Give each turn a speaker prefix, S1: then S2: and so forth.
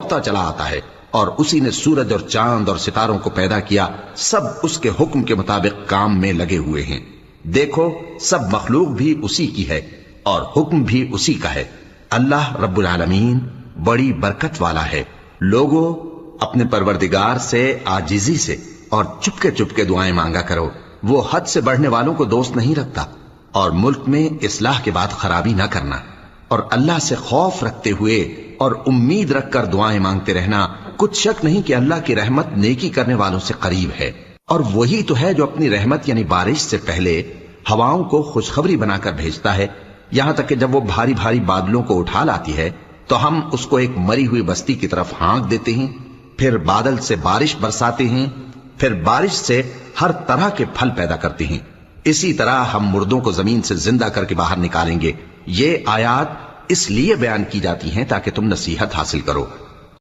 S1: دوڑتا چلا آتا ہے، اور اسی نے سورج اور چاند اور ستاروں کو پیدا کیا، سب اس کے حکم کے مطابق کام میں لگے ہوئے ہیں۔ دیکھو سب مخلوق بھی اسی کی ہے اور حکم بھی اسی کا ہے۔ اللہ رب العالمین بڑی برکت والا ہے۔ لوگوں اپنے پروردگار سے عاجزی سے اور چپکے چپکے دعائیں مانگا کرو، وہ حد سے بڑھنے والوں کو دوست نہیں رکھتا، اور ملک میں اصلاح کے بعد خرابی نہ کرنا، اور اللہ سے خوف رکھتے ہوئے اور امید رکھ کر دعائیں مانگتے رہنا۔ کچھ شک نہیں کہ اللہ کی رحمت نیکی کرنے والوں سے قریب ہے، اور وہی تو ہے جو اپنی رحمت یعنی بارش سے پہلے ہواؤں کو خوشخبری بنا کر بھیجتا ہے، یہاں تک کہ جب وہ بھاری بھاری بادلوں کو اٹھا لاتی ہے تو ہم اس کو ایک مری ہوئی بستی کی طرف ہانک دیتے ہیں، پھر بادل سے بارش برساتے ہیں، پھر بارش سے ہر طرح کے پھل پیدا کرتے ہیں۔ اسی طرح ہم مردوں کو زمین سے زندہ کر کے باہر نکالیں گے۔ یہ آیات اس لیے بیان کی جاتی ہیں تاکہ تم نصیحت حاصل کرو۔